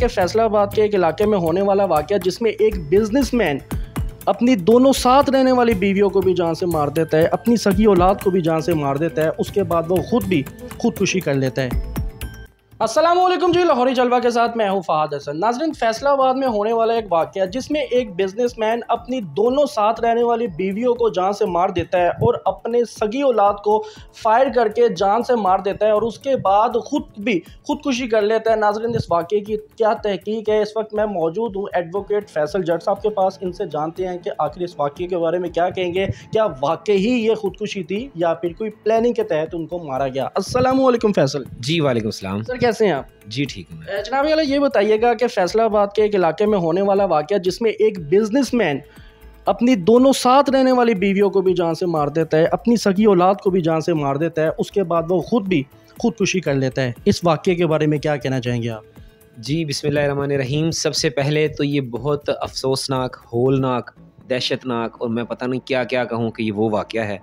कि फैसलाबाद के एक इलाके में होने वाला वाक़या जिसमें एक बिजनेसमैन अपनी दोनों साथ रहने वाली बीवियों को भी जान से मार देता है, अपनी सगी औलाद को भी जान से मार देता है, उसके बाद वो खुद भी खुदकुशी कर लेता है। अस्सलाम वालेकुम जी, लाहौरी जलवा के साथ मैं हूं फ़हाद हसन। नाज़रीन, फैसलाबाद में होने वाला एक वाक़या जिसमें एक बिजनेसमैन अपनी दोनों साथ रहने वाली बीवियों को जान से मार देता है और अपने सगी औलाद को फायर करके जान से मार देता है और उसके बाद खुद भी खुदकुशी कर लेता है। नाज़रीन, इस वाक़े की क्या तहकीक है? इस वक्त मैं मौजूद हूँ एडवोकेट फैसल जट साहब के पास। इनसे जानते हैं कि आखिर इस वाक़े के बारे में क्या कहेंगे। क्या वाकई ही ये खुदकुशी थी या फिर कोई प्लानिंग के तहत उनको मारा गया? अस्सलाम वालेकुम फैसल जी। वालेकुम सलाम सर, कैसे हैं आप? जी ठीक है। जनाब वाला, ये बताइएगा कि फैसलाबाद के एक इलाके में होने वाला वाक़या जिसमें एक बिजनेसमैन अपनी दोनों साथ रहने वाली बीवियों को भी जान से मार देता है, अपनी सगी औलाद को भी जान से मार देता है, उसके बाद वो खुद भी खुदकुशी कर लेता है। इस वाक़े के बारे में क्या कहना चाहेंगे आप? जी, बिस्मिल्लाहिर्रहमानिर्रहीम। सबसे पहले तो ये बहुत अफसोसनाक, होलनाक, दहशतनाक और मैं पता नहीं क्या क्या कहूँ कि ये वो वाक़या है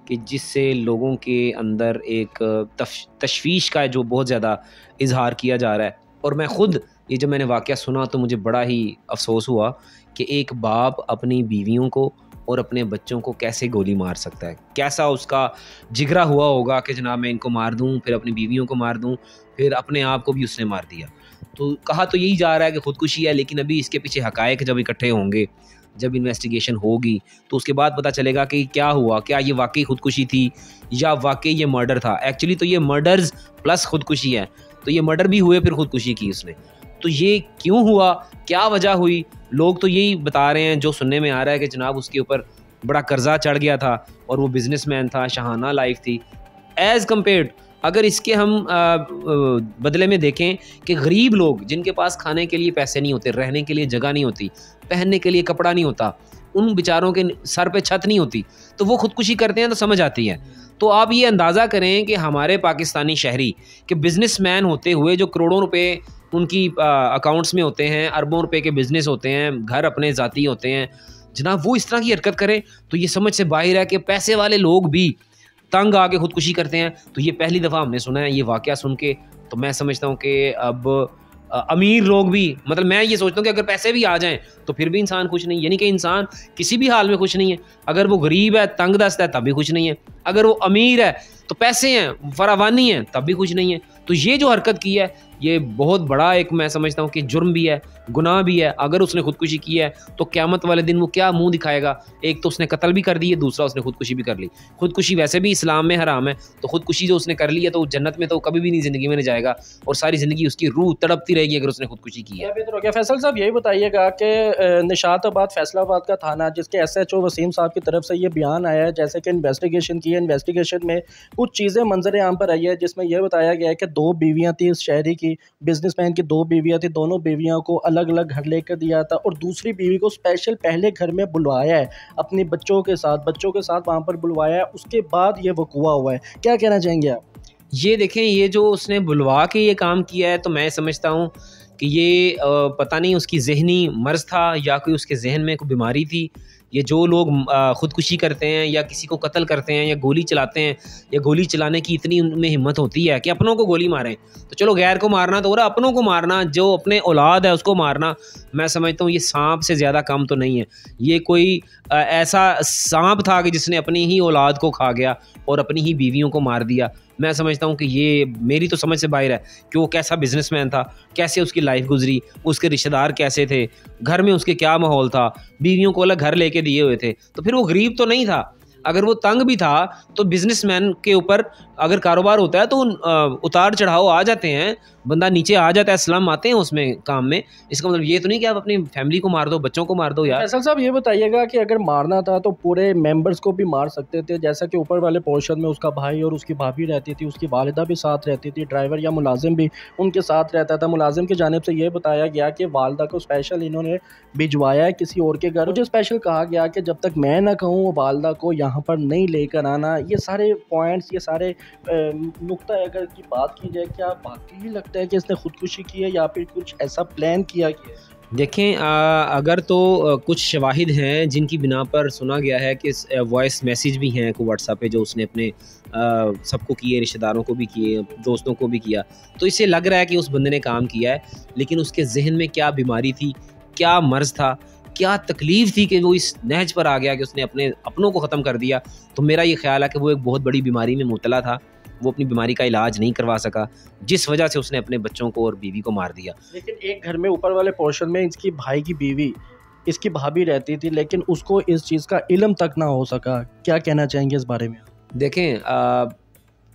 कि जिससे लोगों के अंदर एक तशवीश का जो बहुत ज़्यादा इजहार किया जा रहा है। और मैं ख़ुद ये जब मैंने वाक़या सुना तो मुझे बड़ा ही अफसोस हुआ कि एक बाप अपनी बीवियों को और अपने बच्चों को कैसे गोली मार सकता है। कैसा उसका जिगरा हुआ होगा कि जनाब मैं इनको मार दूँ, फिर अपनी बीवियों को मार दूँ, फिर अपने आप को भी उसने मार दिया। तो कहा तो यही जा रहा है कि ख़ुदकुशी है, लेकिन अभी इसके पीछे हक़ाइक़ जब इकट्ठे होंगे, जब इन्वेस्टिगेशन होगी तो उसके बाद पता चलेगा कि क्या हुआ, क्या ये वाकई खुदकुशी थी या वाकई ये मर्डर था। एक्चुअली तो ये मर्डर्स प्लस खुदकुशी है, तो ये मर्डर भी हुए फिर खुदकुशी की उसने। तो ये क्यों हुआ, क्या वजह हुई? लोग तो यही बता रहे हैं, जो सुनने में आ रहा है कि जनाब उसके ऊपर बड़ा कर्जा चढ़ गया था और वो बिजनेसमैन था, शहाना लाइफ थी। एज़ कम्पेयर्ड अगर इसके हम बदले में देखें कि गरीब लोग जिनके पास खाने के लिए पैसे नहीं होते, रहने के लिए जगह नहीं होती, पहनने के लिए कपड़ा नहीं होता, उन बेचारों के सर पे छत नहीं होती, तो वो खुदकुशी करते हैं तो समझ आती है। तो आप ये अंदाज़ा करें कि हमारे पाकिस्तानी शहरी के बिजनेसमैन होते हुए जो करोड़ों रुपए उनकी अकाउंट्स में होते हैं, अरबों रुपए के बिज़नेस होते हैं, घर अपने ज़ाती होते हैं, जनाब वो इस तरह की हरकत करें तो ये समझ से बाहर है कि पैसे वाले लोग भी तंग आके खुदकुशी करते हैं। तो ये पहली दफ़ा हमने सुना है। ये वाक़या सुन के तो मैं समझता हूँ कि अब अमीर लोग भी, मतलब मैं ये सोचता हूँ कि अगर पैसे भी आ जाएं तो फिर भी इंसान खुश नहीं, यानी कि इंसान किसी भी हाल में खुश नहीं है। अगर वो गरीब है, तंग दस्त है, तब भी खुश नहीं है। अगर वो अमीर है तो पैसे हैं, फरावानी है, तब भी खुश नहीं है। तो ये जो हरकत की है ये बहुत बड़ा एक मैं समझता हूँ कि जुर्म भी है, गुनाह भी है। अगर उसने खुदकुशी की है तो क़यामत वाले दिन वो क्या मुंह दिखाएगा? एक तो उसने कत्ल भी कर दी है, दूसरा उसने खुदकुशी भी कर ली। खुदकुशी वैसे भी इस्लाम में हराम है, तो खुदकुशी जो उसने कर ली है तो जन्नत में तो कभी भी नहीं ज़िंदगी में नहीं जाएगा और सारी ज़िंदगी उसकी रूह तड़पती रहेगी अगर उसने खुदकुशी की है। बेहतर हो गया। फैसल साहब, यही बताइएगा कि निशाताबाद फैसलाबाद का थाना, जिसके SHO वसीम साहब की तरफ से ये बयान आया है, जैसे कि इन्वेस्टिगेशन की है, इन्वेस्टिगेशन में कुछ चीज़ें मंजर आम पर आई है, जिसमें यह बताया गया है कि 2 बीवियाँ थी इस शहरी की, बिजनेसमैन की 2 बीवियाँ थी। दोनों बीवियों को अलग अलग घर लेकर दिया था और दूसरी बीवी को स्पेशल पहले घर में बुलवाया है, अपने बच्चों के साथ वहाँ पर बुलवाया है। उसके बाद ये वक़ूआ हुआ है। क्या कहना चाहेंगे आप? ये देखें, ये जो उसने बुलवा के ये काम किया है तो मैं समझता हूँ कि ये पता नहीं उसकी ज़हनी मर्ज़ था या कोई उसके जहन में कोई बीमारी थी। ये जो लोग ख़ुदकुशी करते हैं या किसी को कत्ल करते हैं या गोली चलाते हैं, या गोली चलाने की इतनी उनमें हिम्मत होती है कि अपनों को गोली मारें, तो चलो गैर को मारना तो हो रहा, अपनों को मारना, जो अपने औलाद है उसको मारना, मैं समझता हूँ ये सांप से ज़्यादा कम तो नहीं है। ये कोई ऐसा सांप था कि जिसने अपनी ही औलाद को खा गया और अपनी ही बीवियों को मार दिया। मैं समझता हूँ कि ये मेरी तो समझ से बाहर है कि वो कैसा बिजनेसमैन था, कैसे उसकी लाइफ गुजरी, उसके रिश्तेदार कैसे थे, घर में उसके क्या माहौल था, बीवियों को अलग घर लेके दिए हुए थे, तो फिर वो गरीब तो नहीं था। अगर वो तंग भी था तो बिजनेसमैन के ऊपर अगर कारोबार होता है तो उतार चढ़ाव आ जाते हैं, बंदा नीचे आ जाता है, सलाम आते हैं उसमें काम में। इसका मतलब ये तो नहीं कि आप अपनी फैमिली को मार दो, बच्चों को मार दो यार। फैसल साहब, ये बताइएगा कि अगर मारना था तो पूरे मेंबर्स को भी मार सकते थे, जैसा कि ऊपर वाले पोर्शन में उसका भाई और उसकी भाभी रहती थी, उसकी वालिदा भी साथ रहती थी, ड्राइवर या मुलाजिम भी उनके साथ रहता था। मुलाजिम की जानिब से ये बताया गया कि वालिदा को स्पेशल इन्होंने भिजवाया है किसी और के घर। मुझे स्पेशल कहा गया कि जब तक मैं ना कहूँ वालिदा को यहाँ पर नहीं लेकर आना। ये सारे पॉइंट्स, ये सारे नुक्ता अगर की बात की जाए, क्या वाकई लगता है कि इसने खुदकुशी की है या फिर कुछ ऐसा प्लान किया गया है? देखें, अगर तो कुछ शवाहिद हैं जिनकी बिना पर सुना गया है कि वॉइस मैसेज भी हैं को व्हाट्सएप पे जो उसने अपने सबको किए, रिश्तेदारों को भी किए, दोस्तों को भी किया, तो इससे लग रहा है कि उस बंदे ने काम किया है। लेकिन उसके जहन में क्या बीमारी थी, क्या मर्ज़ था, क्या तकलीफ़ थी कि वो इस नहज पर आ गया कि उसने अपने अपनों को ख़त्म कर दिया। तो मेरा ये ख्याल है कि वो एक बहुत बड़ी बीमारी में मुब्तला था। वो अपनी बीमारी का इलाज नहीं करवा सका, जिस वजह से उसने अपने बच्चों को और बीवी को मार दिया। लेकिन एक घर में ऊपर वाले पोर्शन में इसकी भाई की बीवी, इसकी भाभी रहती थी, लेकिन उसको इस चीज़ का इल्म तक ना हो सका। क्या कहना चाहेंगे इस बारे में? देखें,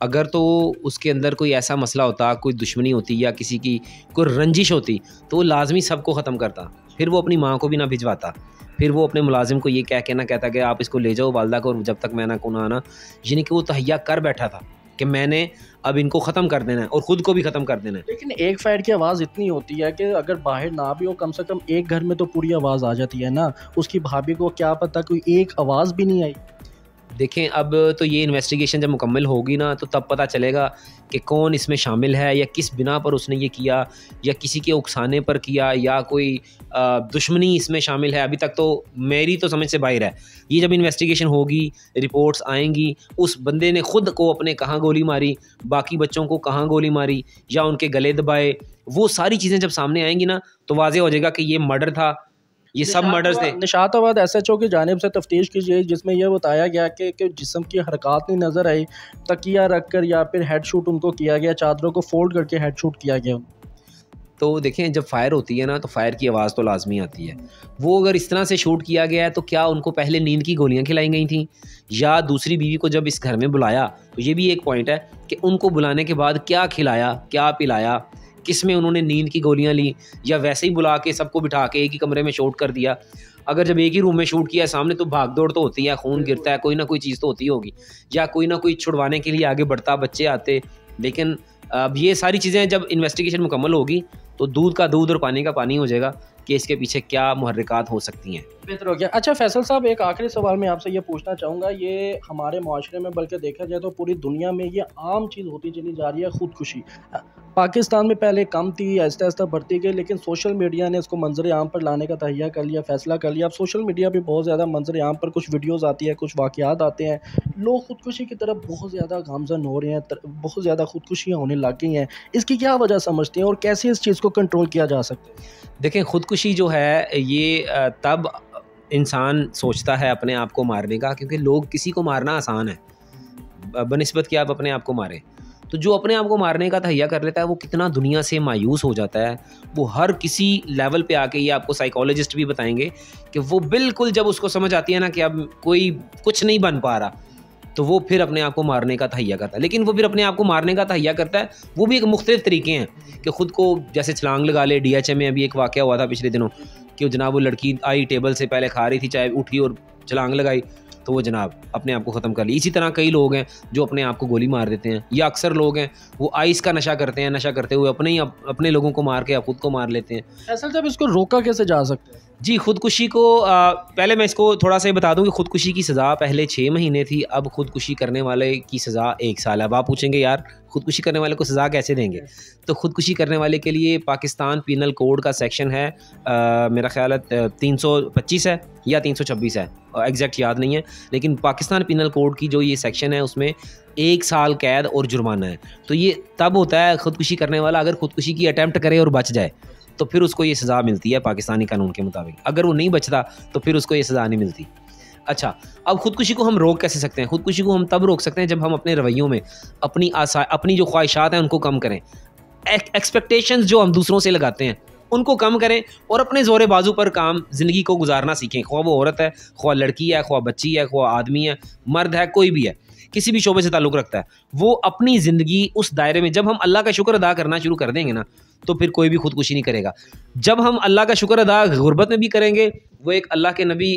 अगर तो उसके अंदर कोई ऐसा मसला होता, कोई दुश्मनी होती या किसी की कोई रंजिश होती, तो वो लाजमी सबको ख़त्म करता। फिर वो अपनी माँ को भी ना भिजवाता, फिर वो अपने मुलाजिम को ये कह के ना कहता कि आप इसको ले जाओ वालदा को, जब तक मैं ना को ना आना। यानी कि वो तहैया कर बैठा था कि मैंने अब इनको ख़त्म कर देना है और ख़ुद को भी ख़त्म कर देना है। लेकिन एक फायर की आवाज़ इतनी होती है कि अगर बाहर ना भी हो, कम से कम एक घर में तो पूरी आवाज़ आ जाती है ना। उसकी भाभी को क्या पता कोई एक आवाज़ भी नहीं आई। देखें, अब तो ये इन्वेस्टिगेशन जब मुकम्मल होगी ना, तो तब पता चलेगा कि कौन इसमें शामिल है या किस बिना पर उसने ये किया, या किसी के उकसाने पर किया, या कोई दुश्मनी इसमें शामिल है। अभी तक तो मेरी तो समझ से बाहर है। ये जब इन्वेस्टिगेशन होगी, रिपोर्ट्स आएंगी, उस बंदे ने ख़ुद को अपने कहाँ गोली मारी, बाकी बच्चों को कहाँ गोली मारी, या उनके गले दबाए, वो सारी चीज़ें जब सामने आएंगी ना, तो वाज़ेह हो जाएगा कि ये मर्डर था, ये सब मर्डर्स थे। निशाताबाद SHO की जानिब से तफ्तीश की गई, जिसमें यह बताया गया कि जिस्म की हरकत नहीं नज़र आई, तकिया रख कर या फिर हेड शूट उनको किया गया, चादरों को फोल्ड करके हेड शूट किया गया। तो देखें, जब फायर होती है ना, तो फायर की आवाज़ तो लाजमी आती है। वो अगर इस तरह से शूट किया गया है, तो क्या उनको पहले नींद की गोलियां खिलाई गई थी, या दूसरी बीवी को जब इस घर में बुलाया, तो ये भी एक पॉइंट है कि उनको बुलाने के बाद क्या खिलाया, क्या पिलाया, किस में उन्होंने नींद की गोलियां ली, या वैसे ही बुला के सबको बिठा के एक ही कमरे में शूट कर दिया। अगर जब एक ही रूम में शूट किया सामने, तो भाग दौड़ तो होती है, खून गिरता है, कोई ना कोई चीज़ तो होती होगी, या कोई ना कोई छुड़वाने के लिए आगे बढ़ता, बच्चे आते। लेकिन अब ये सारी चीज़ें जब इन्वेस्टिगेशन मुकम्मल होगी, तो दूध का दूध और पानी का पानी हो जाएगा कि इसके पीछे क्या मुहर्रिकात हो सकती हैं। बेहतर हो गया। अच्छा फैसल साहब, एक आखिरी सवाल मैं आपसे ये पूछना चाहूँगा, ये हमारे माशरे में, बल्कि देखा जाए तो पूरी दुनिया में ये आम चीज़ होती चली जा रही है, खुदकुशी। पाकिस्तान में पहले कम थी, आहिस्ता आहिस्ता बढ़ती गई, लेकिन सोशल मीडिया ने इसको मंजर आम पर लाने का तहिया कर लिया, फैसला कर लिया। अब सोशल मीडिया पे बहुत ज़्यादा मंजर आम पर कुछ वीडियोज़ आती है, कुछ वाक़यात आते हैं, लोग खुदकुशी की तरफ बहुत ज़्यादा गामज़न हो रहे हैं, बहुत ज़्यादा खुदकुशियाँ होने लग गई हैं। इसकी क्या वजह समझते हैं और कैसे इस चीज़ को कंट्रोल किया जा सकता है? देखें, खुदकुशी जो है ये तब इंसान सोचता है अपने आप को मारने का, क्योंकि लोग किसी को मारना आसान है बनिस्बत कि आप अपने आप को मारें। तो जो अपने आप को मारने का तहैया कर लेता है, वो कितना दुनिया से मायूस हो जाता है। वो हर किसी लेवल पे आके, ये आपको साइकोलॉजिस्ट भी बताएंगे कि वो बिल्कुल जब उसको समझ आती है ना कि अब कोई कुछ नहीं बन पा रहा, तो वो फिर अपने आप को मारने का तहैया करता है। लेकिन वो फिर अपने आप को मारने का तहैया करता है, वो भी एक मुख्तलिफ तरीके हैं कि ख़ुद को जैसे छलांग लगा ले। DHA में अभी एक वाक़या हुआ था पिछले दिनों कि जनाब वो लड़की आई, टेबल से पहले खा रही थी चाय, उठी और छलांग लगाई, तो वो जनाब अपने आप को ख़त्म कर ली। इसी तरह कई लोग हैं जो अपने आप को गोली मार देते हैं, या अक्सर लोग हैं वो आइस का नशा करते हैं, नशा करते हुए अपने लोगों को मार के ख़ुद को मार लेते हैं। असल जब इसको रोका कैसे जा सकता है? जी, ख़ुदकुशी को पहले मैं इसको थोड़ा सा बता दूं कि ख़ुदकुशी की सज़ा पहले 6 महीने थी, अब ख़ुदकुशी करने वाले की सज़ा 1 साल है। अब आप पूछेंगे यार ख़ुदकुशी करने वाले को सज़ा कैसे देंगे? तो ख़ुदकुशी करने वाले के लिए पाकिस्तान पीनल कोड का सेक्शन है, मेरा ख्याल है 325 है या 326 है, एग्जैक्ट याद नहीं है, लेकिन पाकिस्तान पीनल कोड की जो ये सेक्शन है उसमें 1 साल कैद और जुर्माना है। तो ये तब होता है ख़ुदकुशी करने वाला अगर ख़ुदकुशी की अटैम्प्ट करे और बच जाए, तो फिर उसको ये सज़ा मिलती है पाकिस्तानी कानून के मुताबिक। अगर वो नहीं बचता तो फिर उसको ये सज़ा नहीं मिलती। अच्छा, अब ख़ुदकुशी को हम रोक कैसे सकते हैं? ख़ुदकुशी को हम तब रोक सकते हैं जब हम अपने रवैयों में अपनी जो ख्वाहिशात हैं उनको कम करें। एक्सपेक्टेशंस जो हम दूसरों से लगाते हैं उनको कम करें और अपने ज़ोरे बाजू पर काम ज़िंदगी को गुजारना सीखें। ख्वाह वो औरत है, ख्वाह लड़की है, ख्वाह बच्ची है, ख्वाह आदमी है, मर्द है, कोई भी है, किसी भी शोबे से ताल्लुक़ रखता है, वो अपनी ज़िंदगी उस दायरे में, जब हम अल्लाह का शुक्र अदा करना शुरू कर देंगे ना, तो फिर कोई भी खुदकुशी नहीं करेगा। जब हम अल्लाह का शुक्र अदा गुर्बत में भी करेंगे, वो एक अल्लाह के नबी,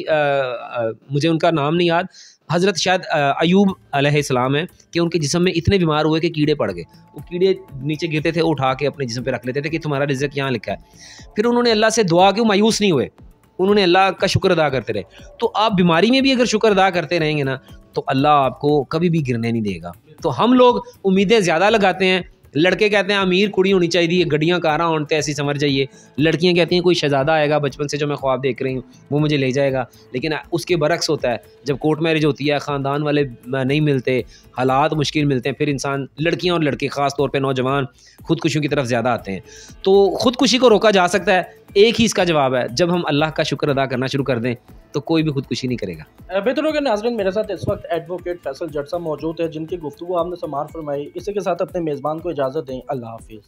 मुझे उनका नाम नहीं याद, हज़रत शायद अयूब अलैहिस्सलाम है, कि उनके जिस्म में इतने बीमार हुए कि कीड़े पड़ गए। वो कीड़े नीचे गिरते थे, उठा के अपने जिस्म पे रख लेते थे कि तुम्हारा रिज़्क़ यहाँ लिखा है। फिर उन्होंने अल्लाह से दुआ की, मायूस नहीं हुए, उन्होंने अल्लाह का शुक्र अदा करते रहे। तो आप बीमारी में भी अगर शुक्र अदा करते रहेंगे ना, तो अल्लाह आपको कभी भी गिरने नहीं देगा। तो हम लोग उम्मीदें ज़्यादा लगाते हैं, लड़के कहते हैं अमीर कुड़ी होनी चाहिए, गड्डियाँ कारां होते ऐसी समझ जाइए। लड़कियाँ कहती हैं कोई शहजादा आएगा बचपन से जो मैं ख्वाब देख रही हूँ वो मुझे ले जाएगा। लेकिन उसके बरक्स होता है, जब कोर्ट मैरिज होती है, ख़ानदान वाले नहीं मिलते, हालात मुश्किल मिलते हैं, फिर इंसान, लड़कियाँ और लड़के ख़ास तौर पे नौजवान, खुदकुशियों की तरफ ज़्यादा आते हैं। तो खुदकुशी को रोका जा सकता है, एक ही इसका जवाब है, जब हम अल्लाह का शुक्र अदा करना शुरू कर दें तो कोई भी खुदकुशी नहीं करेगा। बेहतर होगा नाज़रीन, मेरे साथ इस वक्त एडवोकेट फैसल जट साहब मौजूद है जिनकी गुफ्तगू आपने समार फरमाई। इसी के साथ अपने मेज़बान को इजाज़त दें। अल्लाह हाफिज़।